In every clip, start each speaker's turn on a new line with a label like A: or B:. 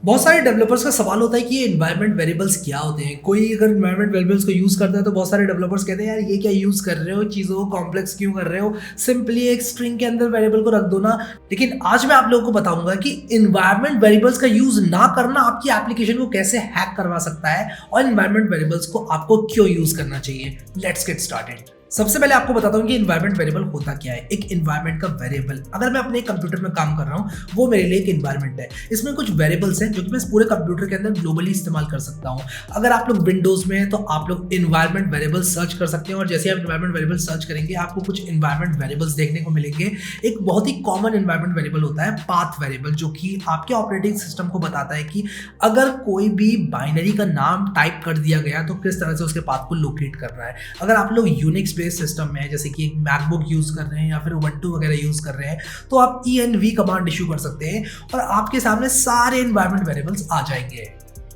A: बहुत सारे डेवलपर्स का सवाल होता है कि ये एनवायरनमेंट वेरिएबल्स क्या होते हैं। कोई अगर एनवायरनमेंट वेरिएबल्स को यूज़ करता है तो बहुत सारे डेवलपर्स कहते हैं यार ये क्या यूज़ कर रहे हो, चीज़ों को कॉम्प्लेक्स क्यों कर रहे हो, सिंपली एक स्ट्रिंग के अंदर वेरिएबल को रख दो ना। लेकिन आज मैं आप लोगों को बताऊंगा कि एनवायरनमेंट वेरिएबल्स का यूज़ ना करना आपकी एप्लीकेशन को कैसे हैक करवा सकता है और एनवायरनमेंट वेरिएबल्स को आपको क्यों यूज़ करना चाहिए। Let's get started. सबसे पहले आपको बताता हूं कि एनवायरनमेंट वेरिएबल होता क्या है। एक एनवायरनमेंट का वेरिएबल, अगर मैं अपने कंप्यूटर में काम कर रहा हूं, वो मेरे लिए एक एनवायरनमेंट है। इसमें कुछ वेरिएबल्स हैं जो कि मैं इस पूरे कंप्यूटर के अंदर ग्लोबली इस्तेमाल कर सकता हूं। अगर आप लोग विंडोज में हैं तो आप लोग एनवायरनमेंट वेरिएबल सर्च कर सकते हैं और जैसे आप एनवायरनमेंट वेरिएबल सर्च करेंगे आपको कुछ एनवायरनमेंट वेरिएबल्स देखने को मिलेंगे। एक बहुत ही कॉमन एनवायरनमेंट वेरिएबल होता है पाथ वेरिएबल, जो कि आपके ऑपरेटिंग सिस्टम को बताता है कि अगर कोई भी बाइनरी का नाम टाइप कर दिया गया तो किस तरह से उसके पाथ को लोकेट करना है। अगर आप लोग यूनिक्स बेस्ड सिस्टम में जैसे कि एक मैकबुक यूज कर रहे हैं या फिर उबंटू वगैरह यूज कर रहे हैं तो आप env कमांड इशू कर सकते हैं और आपके सामने सारे एनवायरनमेंट वेरिएबल्स आ जाएंगे।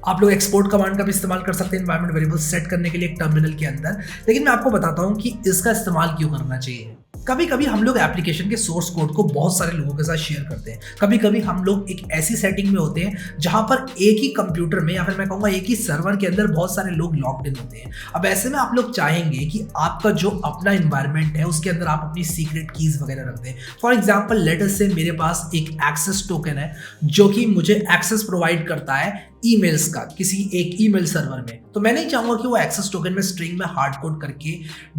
A: आप लोग एक्सपोर्ट कमांड का भी इस्तेमाल कर सकते हैं एनवायरनमेंट वेरिएबल्स सेट करने के लिए एक टर्मिनल के अंदर। लेकिन मैं आपको बताता हूं कि इसका इस्तेमाल क्यों करना चाहिए। कभी कभी हम लोग एप्लीकेशन के सोर्स कोड को बहुत सारे लोगों के साथ शेयर करते हैं। कभी कभी हम लोग एक ऐसी सेटिंग में होते हैं जहां पर एक ही कंप्यूटर में या फिर मैं कहूँगा एक ही सर्वर के अंदर बहुत सारे लोग लॉग्ड इन होते हैं। अब ऐसे में आप लोग चाहेंगे कि आपका जो अपना एनवायरनमेंट है उसके अंदर आप अपनी सीक्रेट कीज वगैरह रख दें। फॉर एग्जाम्पल लेट अस से मेरे पास एक एक्सेस टोकन है जो कि मुझे एक्सेस प्रोवाइड करता है ईमेल्स का किसी एक ईमेल सर्वर में। तो मैं नहीं चाहूंगा कि वो एक्सेस टोकन में स्ट्रिंग में हार्ड कोड करके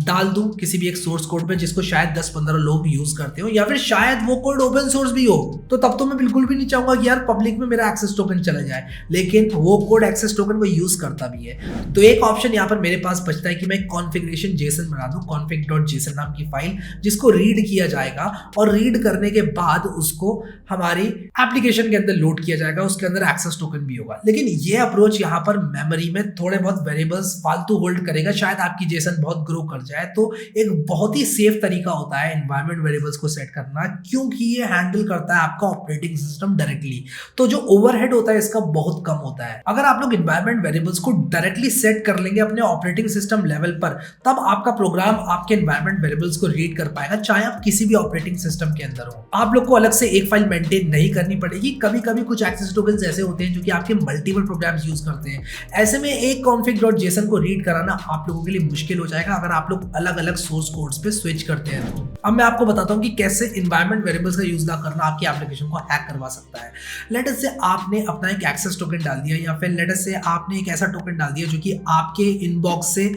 A: डाल दूं किसी भी एक सोर्स कोड में जिसको शायद 10-15 लोग यूज करते हो या फिर शायद वो कोड ओपन सोर्स भी हो। तो तब तो मैं बिल्कुल भी नहीं चाहूंगा कि यार पब्लिक में मेरा एक्सेस टोकन चला जाए, लेकिन वो कोड एक्सेस टोकन को यूज करता भी है। तो एक ऑप्शन यहाँ पर मेरे पास बचता है कि मैं कॉन्फ़िगरेशन जेसन बना दूं, config.json नाम की फाइल जिसको रीड किया जाएगा और रीड करने के बाद उसको हमारी एप्लीकेशन के अंदर लोड किया जाएगा, उसके अंदर एक्सेस टोकन भी होगा। लेकिन ये अप्रोच यहाँ पर मेमोरी में थोड़े बहुत वेरिएबल्स फालतू होल्ड करेगा, शायद आपकी जेसन बहुत ग्रो कर जाए। तो एक बहुत ही सेफ तरीका होता है एनवायरनमेंट वेरिएबल्स को सेट करना, क्योंकि ये हैंडल करता है आपका ऑपरेटिंग सिस्टम डायरेक्टली। तो जो ओवरहेड होता है इसका बहुत कम होता है। अगर आप लोग एनवायरनमेंट वेरिएबल्स को डायरेक्टली सेट कर लेंगे अपने ऑपरेटिंग सिस्टम लेवल पर, तब आपका प्रोग्राम आपके एनवायरनमेंट वेरिएबल्स को रीड कर पाएगा, चाहे आप किसी भी ऑपरेटिंग सिस्टम के अंदर हो। आप लोग को अलग से एक फाइल मेंटेन नहीं करनी पड़ेगी। कभी कभी कुछ एक्सेस टोकन्स ऐसे होते हैं जो कि आपके मल्टीपल प्रोग्राम्स यूज करते हैं। ऐसे में एक config.json को रीड कराना आप लोगों के लिए मुश्किल हो जाएगा अगर आप लोग अलग अलग सोर्स कोड्स पे स्विच करते हैं। तो अब मैं आपको बताता हूं कि कैसे एनवायरनमेंट वेरिएबल्स का यूज ना करना आपकी एप्लीकेशन को हैक करवा सकता है। लेट अस से आपने अपना एक एक्सेस टोकन डाल दिया या फिर लेट अस से आपने एक ऐसा टोकन डाल दिया जो कि आपके इनबॉक्स से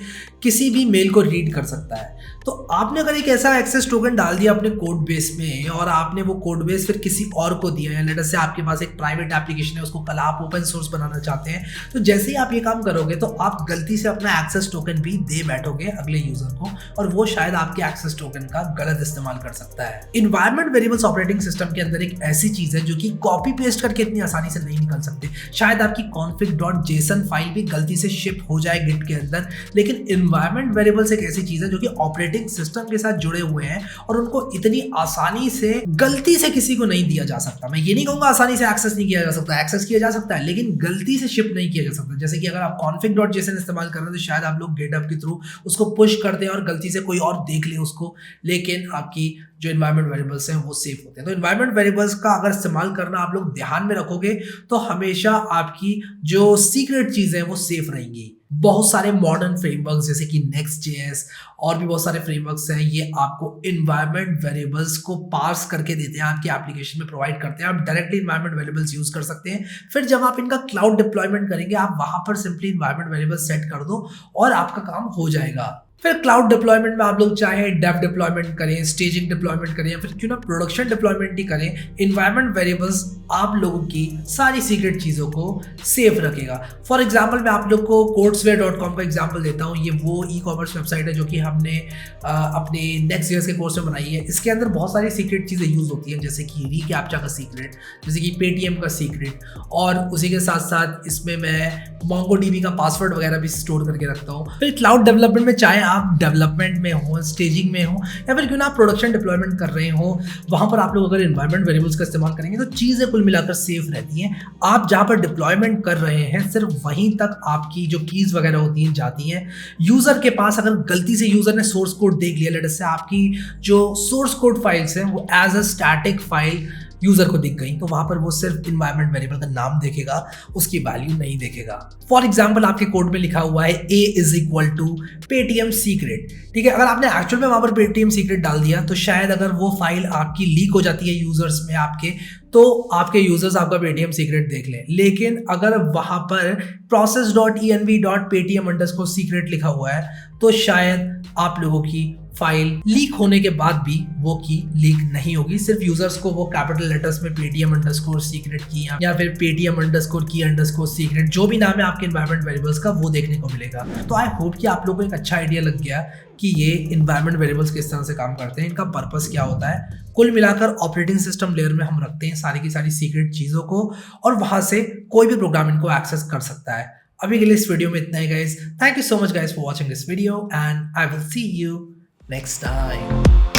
A: किसी भी मेल को रीड कर सकता है। तो आपने अगर एक ऐसा एक्सेस टोकन डाल दिया अपने कोड बेस में और आपने वो कोड बेस फिर किसी और को दिया है, लेट अस से आपके पास एक प्राइवेट एप्लीकेशन है, उसको कल आप ओपन सोर्स बनाना चाहते हैं, तो जैसे ही आप ये काम करोगे तो आप गलती से अपना एक्सेस टोकन भी दे बैठोगे अगले यूजर को और वो शायद आपके एक्सेस टोकन का गलत इस्तेमाल कर सकता है। एनवायरनमेंट वेरिएबल्स ऑपरेटिंग सिस्टम के अंदर एक ऐसी चीज है जो कि कॉपी पेस्ट करके इतनी आसानी से नहीं निकल सकते। शायद आपकी config.json फाइल भी गलती से शिप हो जाए गिट के अंदर, लेकिन एनवायरनमेंट वेरिएबल्स एक ऐसी चीज है जो कि ऑपरेटिंग सिस्टम के साथ जुड़े हुए हैं और उनको इतनी आसानी से गलती से किसी को नहीं दिया जा सकता। मैं ये नहीं कहूंगा आसानी से एक्सेस नहीं किया जा सकता, एक्सेस किया जा सकता है, लेकिन गलती से शिप नहीं किया जा सकता। जैसे कि अगर आप config.json इस्तेमाल कर रहे हैं तो शायद आप लोग GitHub के थ्रू उसको पुश कर दें और गलती से कोई और देख ले उसको, लेकिन आपकी जो एनवायरनमेंट वेरिएबल्स हैं वो सेफ होते हैं। तो एनवायरनमेंट वेरिएबल्स का अगर इस्तेमाल करना आप लोग ध्यान में रखोगे तो हमेशा आपकी जो सीक्रेट चीजें हैं वो सेफ रहेंगी। बहुत सारे मॉडर्न फ्रेमवर्क्स जैसे कि Next.js और भी बहुत सारे फ्रेमवर्क्स हैं, ये आपको एनवायरनमेंट वेरिएबल्स को पार्स करके देते हैं, आपकी एप्लीकेशन में प्रोवाइड करते हैं। आप डायरेक्टली एनवायरनमेंट वेरिएबल्स यूज कर सकते हैं। फिर जब आप इनका क्लाउड डिप्लॉयमेंट करेंगे आप वहां पर सिंपली एनवायरनमेंट वेरिएबल्स सेट कर दो और आपका काम हो जाएगा। फिर क्लाउड डिप्लॉयमेंट में आप लोग चाहे डेव डिप्लॉयमेंट करें, स्टेजिंग डिप्लॉयमेंट करें या फिर क्यों ना प्रोडक्शन डिप्लॉयमेंट ही करें, एनवायरनमेंट वेरिएबल्स आप लोगों की सारी सीक्रेट चीज़ों को सेफ रखेगा। फॉर एग्जांपल मैं आप लोग को codesware.com का एग्जांपल देता हूँ। ये वो ई कॉमर्स वेबसाइट है जो कि हमने अपने Next.js के कोर्स में बनाई है। इसके अंदर बहुत सारी सीक्रेट चीज़ें यूज होती हैं, जैसे कि रीकैप्चा का सीक्रेट, जैसे कि पेटीएम का सीक्रेट, और उसी के साथ साथ इसमें मैं MongoDB का पासवर्ड वगैरह भी स्टोर करके रखता हूँ। फिर क्लाउड डेवलपमेंट में चाहे आप डेवलपमेंट में हो, स्टेजिंग में हो या फिर क्यों ना आप प्रोडक्शन डिप्लॉयमेंट कर रहे हो, वहाँ पर आप लोग अगर एनवायरनमेंट वेरिएबल्स का इस्तेमाल करेंगे तो चीज़ें कुल मिलाकर सेफ रहती हैं। आप जहाँ पर डिप्लॉयमेंट कर रहे हैं सिर्फ वहीं तक आपकी जो कीज वगैरह होती हैं जाती हैं। यूज़र के पास अगर गलती से यूज़र ने सोर्स कोड देख लिया, लेट से आपकी जो सोर्स कोड फाइल्स हैं वो as a static file user को दिख गई, तो वहां पर वो सिर्फ इन्वायरमेंट वेरिएबल का नाम देखेगा, उसकी वैल्यू नहीं देखेगा। फॉर एग्जाम्पल आपके कोड में लिखा हुआ है a is equal to Paytm secret, ठीक है। अगर आपने एक्चुअल में वहां पर पेटीएम सीक्रेट डाल दिया तो शायद अगर वो फाइल आपकी लीक हो जाती है यूजर्स में आपके, तो आपके यूजर्स आपका पेटीएम सीक्रेट देख लें। लेकिन अगर वहां पर process.env.paytm_secret लिखा हुआ है तो शायद आप लोगों की फाइल लीक होने के बाद भी वो की लीक नहीं होगी, सिर्फ यूजर्स को वो कैपिटल लेटर्स में पेटीएम_सीक्रेट की या फिर पेटीएम_की_सीक्रेट जो भी नाम है आपके एनवायरनमेंट वेरिएबल्स का वो देखने को मिलेगा। तो आई होप कि आप लोगों को एक अच्छा आइडिया लग गया कि ये इन्वायरमेंट वेरिएबल्स किस तरह से काम करते हैं, इनका पर्पस क्या होता है। कुल मिलाकर ऑपरेटिंग सिस्टम लेयर में हम रखते हैं सारी की सारी सीक्रेट चीज़ों को और वहां से कोई भी प्रोग्राम इनको एक्सेस कर सकता है। अभी के लिए इस वीडियो में इतना ही guys. Thank you so much guys for watching this video and I will see you next time.